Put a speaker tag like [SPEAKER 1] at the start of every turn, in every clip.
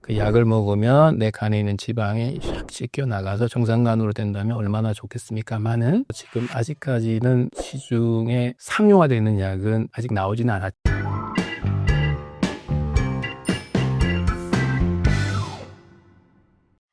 [SPEAKER 1] 그 약을 먹으면 내 간에 있는 지방이 샥 씻겨 나가서 정상간으로 된다면 얼마나 좋겠습니까만은 지금 아직까지는 시중에 상용화되어 있는 약은 아직 나오지는 않았죠.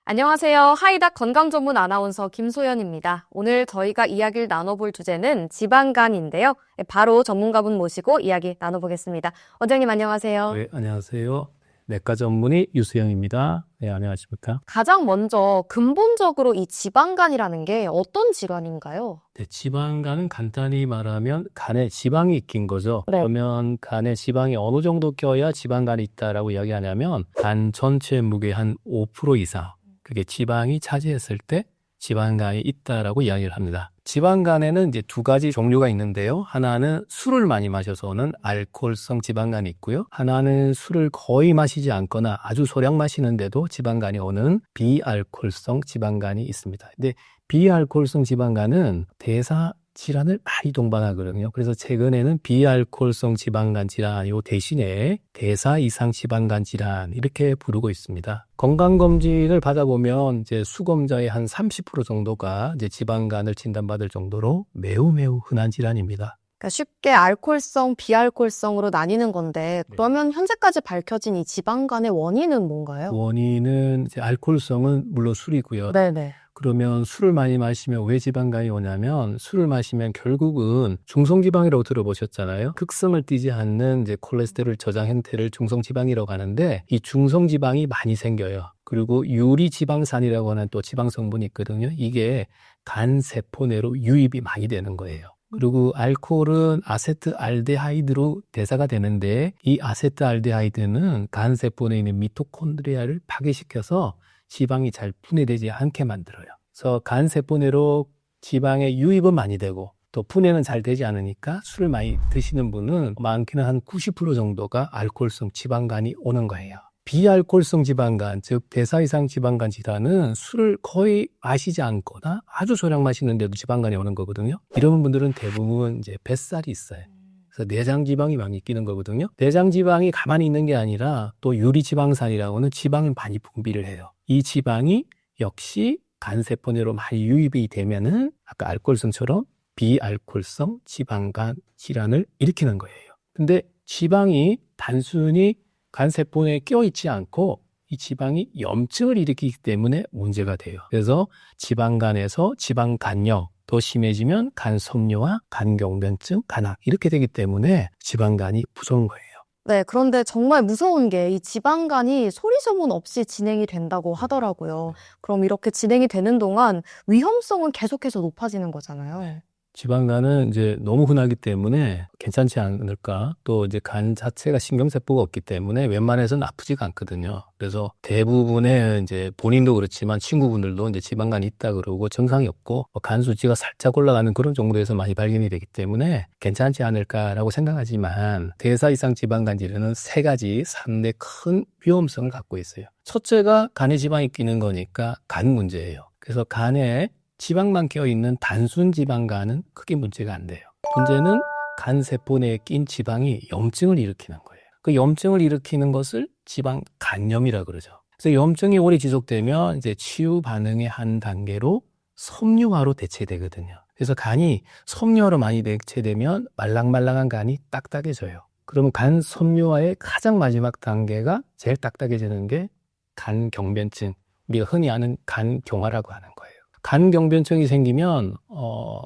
[SPEAKER 2] 안녕하세요. 하이닥 건강전문 아나운서 김소연입니다. 오늘 저희가 이야기를 나눠볼 주제는 지방간인데요. 바로 전문가분 모시고 이야기 나눠보겠습니다. 원장님 안녕하세요.
[SPEAKER 1] 네, 안녕하세요. 내과 전문의 유수영입니다. 네, 안녕하십니까?
[SPEAKER 2] 가장 먼저 근본적으로 이 지방간이라는 게 어떤 질환인가요?
[SPEAKER 1] 네, 지방간은 간단히 말하면 간에 지방이 낀 거죠.
[SPEAKER 2] 네.
[SPEAKER 1] 그러면 간에 지방이 어느 정도 껴야 지방간이 있다라고 이야기하냐면 간 전체 무게 한 5% 이상, 그게 지방이 차지했을 때 지방간이 있다라고 이야기를 합니다. 지방간에는 이제 두 가지 종류가 있는데요. 하나는 술을 많이 마셔서 오는 알코올성 지방간이 있고요. 하나는 술을 거의 마시지 않거나 아주 소량 마시는데도 지방간이 오는 비알코올성 지방간이 있습니다. 근데 비알코올성 지방간은 대사 질환을 많이 동반하거든요. 그래서 최근에는 비알코올성 지방간 질환 아니고 대신에 대사 이상 지방간 질환 이렇게 부르고 있습니다. 건강검진을 받아보면 이제 수검자의 한 30% 정도가 이제 지방간을 진단받을 정도로 매우 흔한 질환입니다.
[SPEAKER 2] 그러니까 쉽게 알코올성, 비알코올성으로 나뉘는 건데 그러면 현재까지 밝혀진 이 지방간의 원인은 뭔가요?
[SPEAKER 1] 원인은 이제 알코올성은 물론 술이고요.
[SPEAKER 2] 네네.
[SPEAKER 1] 그러면 술을 많이 마시면 왜 지방간이 오냐면 술을 마시면 결국은 중성지방이라고 들어보셨잖아요. 극성을 띠지 않는 이제 콜레스테롤 저장 형태를 중성지방이라고 하는데 이 중성지방이 많이 생겨요. 그리고 유리지방산이라고 하는 또 지방성분이 있거든요. 이게 간 세포 내로 유입이 많이 되는 거예요. 그리고 알코올은 아세트알데하이드로 대사가 되는데 이 아세트알데하이드는 간 세포 내에 있는 미토콘드리아를 파괴시켜서 지방이 잘 분해되지 않게 만들어요. 그래서 간 세포 내로 지방의 유입은 많이 되고 또 분해는 잘 되지 않으니까 술을 많이 드시는 분은 많게는 한 90% 정도가 알코올성 지방간이 오는 거예요. 비알코올성 지방간, 즉 대사 이상 지방간 질환은 술을 거의 마시지 않거나 아주 소량 마시는데도 지방간이 오는 거거든요. 이런 분들은 대부분 이제 뱃살이 있어요. 그래서 내장 지방이 많이 끼는 거거든요. 내장 지방이 가만히 있는 게 아니라 또 유리지방산이라고는 지방을 많이 분비를 해요. 이 지방이 역시 간세포 내로 많이 유입이 되면은 아까 알코올성처럼 비알코올성 지방간 질환을 일으키는 거예요. 근데 지방이 단순히 간세포 내에 껴있지 않고 이 지방이 염증을 일으키기 때문에 문제가 돼요. 그래서 지방간에서 지방간염, 더 심해지면 간섬유와 간경변증, 간암 이렇게 되기 때문에 지방간이 무서운 거예요.
[SPEAKER 2] 네, 그런데 정말 무서운 게 이 지방간이 소리 소문 없이 진행이 된다고 하더라고요. 그럼 이렇게 진행이 되는 동안 위험성은 계속해서 높아지는 거잖아요.
[SPEAKER 1] 지방간은 이제 너무 흔하기 때문에 괜찮지 않을까. 또 이제 간 자체가 신경세포가 없기 때문에 웬만해서는 아프지가 않거든요. 그래서 대부분의 이제 본인도 그렇지만 친구분들도 이제 지방간이 있다 그러고 증상이 없고 간 수치가 살짝 올라가는 그런 정도에서 많이 발견이 되기 때문에 괜찮지 않을까라고 생각하지만 대사 이상 지방간 질환은 3가지 3대 큰 위험성을 갖고 있어요. 첫째가 간에 지방이 끼는 거니까 간 문제예요. 그래서 간에 지방만 껴있는 단순 지방간은 크게 문제가 안 돼요. 문제는 간 세포 내에 낀 지방이 염증을 일으키는 거예요. 그 염증을 일으키는 것을 지방 간염이라고 그러죠. 그래서 염증이 오래 지속되면 이제 치유 반응의 한 단계로 섬유화로 대체되거든요. 그래서 간이 섬유화로 많이 대체되면 말랑말랑한 간이 딱딱해져요. 그러면 간 섬유화의 가장 마지막 단계가 제일 딱딱해지는 게 간경변증, 우리가 흔히 아는 간경화라고 하는 거예요. 간경변증이 생기면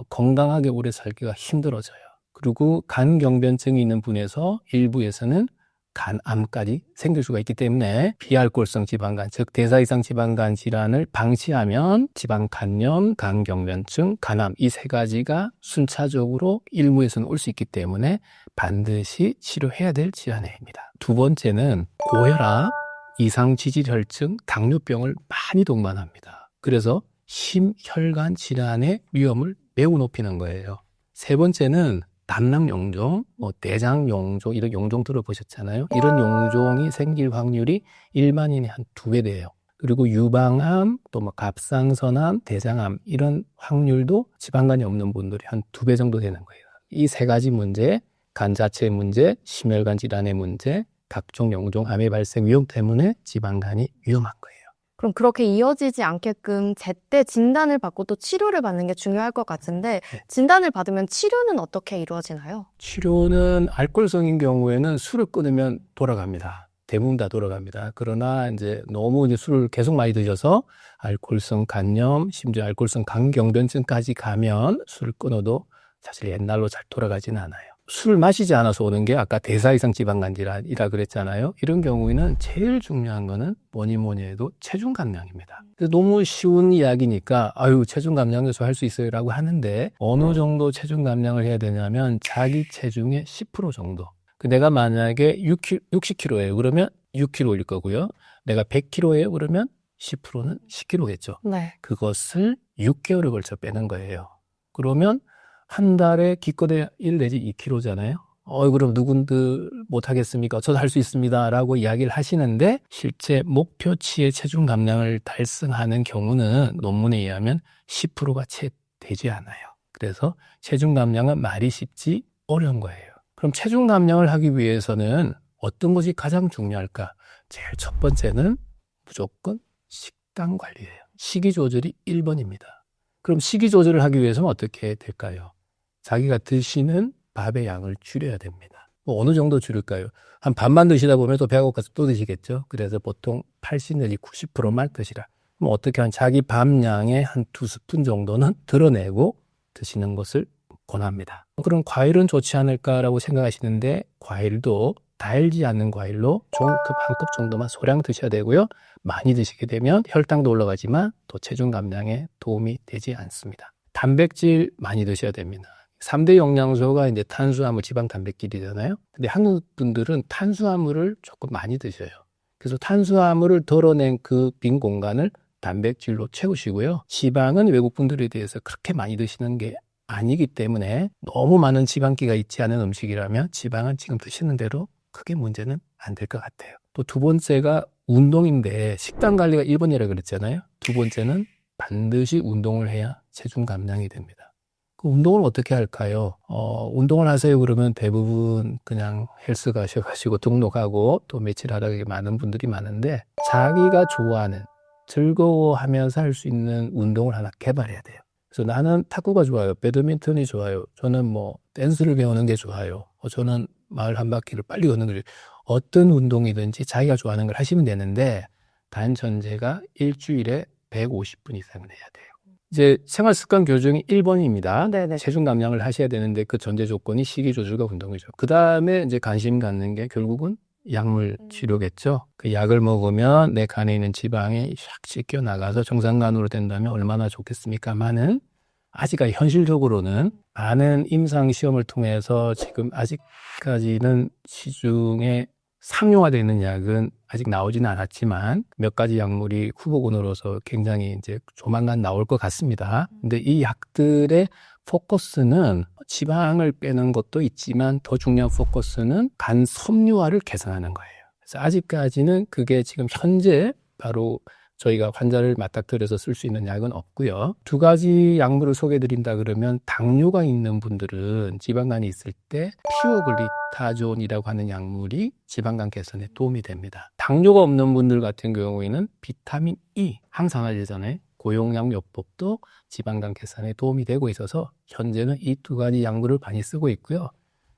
[SPEAKER 1] 건강하게 오래 살기가 힘들어져요. 그리고 간경변증이 있는 분에서 일부에서는 간암까지 생길 수가 있기 때문에 비알코올성 지방간, 즉 대사 이상 지방간 질환을 방치하면 지방간염, 간경변증, 간암 이 3가지가 순차적으로 일부에서는 올 수 있기 때문에 반드시 치료해야 될 질환입니다. 두 번째는 고혈압, 이상지질혈증, 당뇨병을 많이 동반합니다. 그래서 심혈관 질환의 위험을 매우 높이는 거예요. 3번째는 담낭용종, 대장용종 이런 용종 들어보셨잖아요. 이런 용종이 생길 확률이 일반인의 한 2배 돼요. 그리고 유방암, 또 갑상선암, 대장암 이런 확률도 지방간이 없는 분들이 한 2배 정도 되는 거예요. 이 3가지 문제, 간 자체의 문제, 심혈관 질환의 문제, 각종 영종 암의 발생 위험 때문에 지방간이 위험한 거예요.
[SPEAKER 2] 그럼 그렇게 이어지지 않게끔 제때 진단을 받고 또 치료를 받는 게 중요할 것 같은데 진단을 받으면 치료는 어떻게 이루어지나요?
[SPEAKER 1] 치료는 알코올성인 경우에는 술을 끊으면 돌아갑니다. 대부분 다 돌아갑니다. 그러나 이제 너무 이제 술을 계속 많이 드셔서 알코올성 간염, 심지어 알코올성 간경변증까지 가면 술을 끊어도 사실 옛날로 잘 돌아가지는 않아요. 술을 마시지 않아서 오는 게 아까 대사이상 지방간 질환이라 그랬잖아요. 이런 경우에는 제일 중요한 거는 뭐니 해도 체중 감량입니다. 너무 쉬운 이야기니까 체중 감량해서 할 수 있어요라고 하는데 어느 정도 체중 감량을 해야 되냐면 자기 체중의 10% 정도. 내가 만약에 60kg예요. 그러면 6kg일 거고요. 내가 100kg예요. 그러면 10%는 10kg겠죠.
[SPEAKER 2] 네.
[SPEAKER 1] 그것을 6개월에 걸쳐 빼는 거예요. 그러면 한 달에 기껏해 1 내지 2kg잖아요. 그럼 누군들 못하겠습니까? 저도 할 수 있습니다. 라고 이야기를 하시는데 실제 목표치의 체중 감량을 달성하는 경우는 논문에 의하면 10%가 채 되지 않아요. 그래서 체중 감량은 말이 쉽지 어려운 거예요. 그럼 체중 감량을 하기 위해서는 어떤 것이 가장 중요할까? 제일 첫 번째는 무조건 식단 관리예요. 식이 조절이 1번입니다. 그럼 식이 조절을 하기 위해서는 어떻게 될까요? 자기가 드시는 밥의 양을 줄여야 됩니다. 어느 정도 줄일까요? 한 반만 드시다 보면 또 배가 고파서 또 드시겠죠. 그래서 보통 80 내지 90%만 드시라. 그럼 어떻게 하면 자기 밥량의 한 2스푼 정도는 드러내고 드시는 것을 권합니다. 그럼 과일은 좋지 않을까라고 생각하시는데 과일도 달지 않는 과일로 종급 한 컵 정도만 소량 드셔야 되고요. 많이 드시게 되면 혈당도 올라가지만 또 체중 감량에 도움이 되지 않습니다. 단백질 많이 드셔야 됩니다. 3대 영양소가 이제 탄수화물, 지방, 단백질이잖아요. 근데 한국 분들은 탄수화물을 조금 많이 드셔요. 그래서 탄수화물을 덜어낸 그 빈 공간을 단백질로 채우시고요. 지방은 외국 분들에 대해서 그렇게 많이 드시는 게 아니기 때문에 너무 많은 지방기가 있지 않은 음식이라면 지방은 지금 드시는 대로 크게 문제는 안 될 것 같아요. 또 두 번째가 운동인데 식단 관리가 1번이라고 그랬잖아요. 두 번째는 반드시 운동을 해야 체중 감량이 됩니다. 그 운동을 어떻게 할까요? 운동을 하세요 그러면 대부분 그냥 헬스 가셔가지고 등록하고 또 며칠 하다가 많은 분들이 많은데 자기가 좋아하는 즐거워하면서 할 수 있는 운동을 하나 개발해야 돼요. 그래서 나는 탁구가 좋아요. 배드민턴이 좋아요. 저는 댄스를 배우는 게 좋아요. 저는 마을 한 바퀴를 빨리 걷는 걸 어떤 운동이든지 자기가 좋아하는 걸 하시면 되는데 단 전제가 일주일에 150분 이상은 해야 돼요. 이제 생활습관 교정이 1번입니다.
[SPEAKER 2] 네네.
[SPEAKER 1] 체중 감량을 하셔야 되는데 그 전제 조건이 식이 조절과 운동이죠. 그 다음에 이제 관심 갖는 게 결국은 약물 치료겠죠. 그 약을 먹으면 내 간에 있는 지방이 샥 씻겨 나가서 정상간으로 된다면 얼마나 좋겠습니까만은 아직 현실적으로는 많은 임상 시험을 통해서 지금 아직까지는 시중에 상용화되어 있는 약은 아직 나오지는 않았지만 몇 가지 약물이 후보군으로서 굉장히 이제 조만간 나올 것 같습니다. 근데 이 약들의 포커스는 지방을 빼는 것도 있지만 더 중요한 포커스는 간 섬유화를 개선하는 거예요. 그래서 아직까지는 그게 지금 현재 바로 저희가 환자를 맞닥뜨려서 쓸 수 있는 약은 없고요. 두 가지 약물을 소개해드린다 그러면 당뇨가 있는 분들은 지방간이 있을 때 피오글리타존이라고 하는 약물이 지방간 개선에 도움이 됩니다. 당뇨가 없는 분들 같은 경우에는 비타민 E, 항산화제잖아요. 고용량요법도 지방간 개선에 도움이 되고 있어서 현재는 이 두 가지 약물을 많이 쓰고 있고요.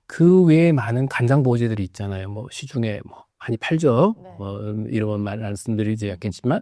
[SPEAKER 1] 그 외에 많은 간장 보호제들이 있잖아요. 시중에 많이 팔죠.
[SPEAKER 2] 네.
[SPEAKER 1] 이런 말 말씀드리지 않겠지만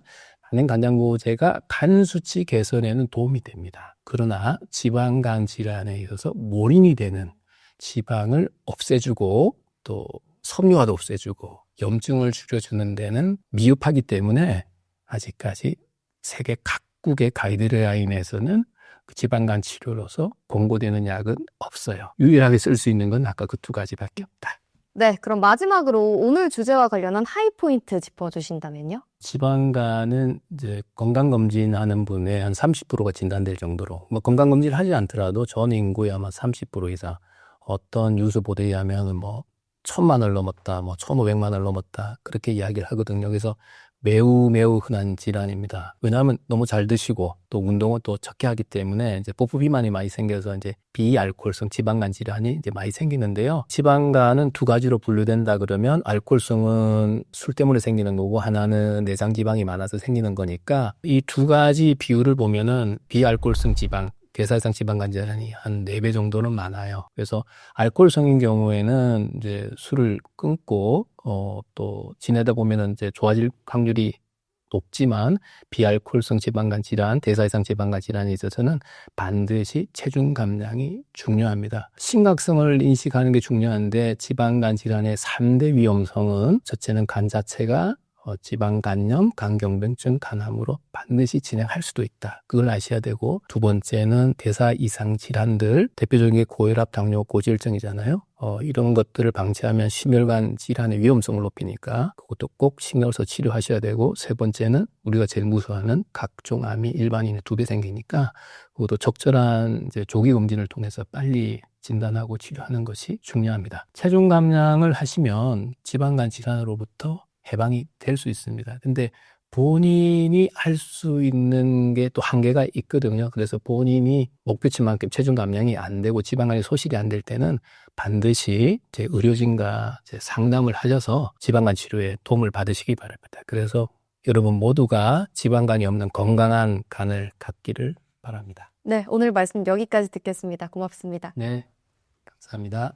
[SPEAKER 1] 많은 간장 보호제가 간 수치 개선에는 도움이 됩니다. 그러나 지방간 질환에 있어서 몰인이 되는 지방을 없애주고 또 섬유화도 없애주고 염증을 줄여주는 데는 미흡하기 때문에 아직까지 세계 각국의 가이드라인에서는 그 지방간 치료로서 권고되는 약은 없어요. 유일하게 쓸 수 있는 건 아까 그 두 가지밖에 없다.
[SPEAKER 2] 네, 그럼 마지막으로 오늘 주제와 관련한 하이포인트 짚어주신다면요?
[SPEAKER 1] 지방간은 이제 건강검진하는 분의 한 30%가 진단될 정도로, 건강검진을 하지 않더라도 전 인구의 아마 30% 이상, 어떤 뉴스 보도에 의하면 1,000만 원을 넘었다, 1,500만 원을 넘었다, 그렇게 이야기를 하거든요. 그래서 매우 매우 흔한 질환입니다. 왜냐하면 너무 잘 드시고 또 운동을 또 적게 하기 때문에 이제 복부 비만이 많이 생겨서 이제 비알코올성 지방간 질환이 이제 많이 생기는데요. 지방간은 두 가지로 분류된다 그러면 알코올성은 술 때문에 생기는 거고 하나는 내장 지방이 많아서 생기는 거니까 이 두 가지 비율을 보면은 비알코올성 지방 대사성 지방간 질환이 한 4배 정도는 많아요. 그래서 알코올성인 경우에는 이제 술을 끊고 또 지내다 보면은 이제 좋아질 확률이 높지만 비알코올성 지방간 질환, 대사성 지방간 질환에 있어서는 반드시 체중 감량이 중요합니다. 심각성을 인식하는 게 중요한데 지방간 질환의 3대 위험성은 첫째는 간 자체가 지방간염, 간경변증, 간암으로 반드시 진행할 수도 있다. 그걸 아셔야 되고 두 번째는 대사 이상 질환들, 대표적인 게 고혈압, 당뇨, 고지혈증이잖아요. 이런 것들을 방치하면 심혈관 질환의 위험성을 높이니까 그것도 꼭 신경 써서 치료하셔야 되고 세 번째는 우리가 제일 무서워하는 각종 암이 일반인의 2배 생기니까 그것도 적절한 이제 조기 검진을 통해서 빨리 진단하고 치료하는 것이 중요합니다. 체중 감량을 하시면 지방간 질환으로부터 해방이 될 수 있습니다. 근데 본인이 할 수 있는 게 또 한계가 있거든요. 그래서 본인이 목표치만큼 체중 감량이 안 되고 지방간이 소실이 안 될 때는 반드시 제 의료진과 상담을 하셔서 지방간 치료에 도움을 받으시기 바랍니다. 그래서 여러분 모두가 지방간이 없는 건강한 간을 갖기를 바랍니다.
[SPEAKER 2] 네, 오늘 말씀 여기까지 듣겠습니다. 고맙습니다.
[SPEAKER 1] 네, 감사합니다.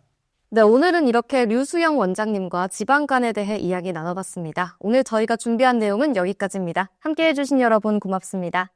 [SPEAKER 2] 네, 오늘은 이렇게 류수영 원장님과 지방간에 대해 이야기 나눠봤습니다. 오늘 저희가 준비한 내용은 여기까지입니다. 함께해 주신 여러분 고맙습니다.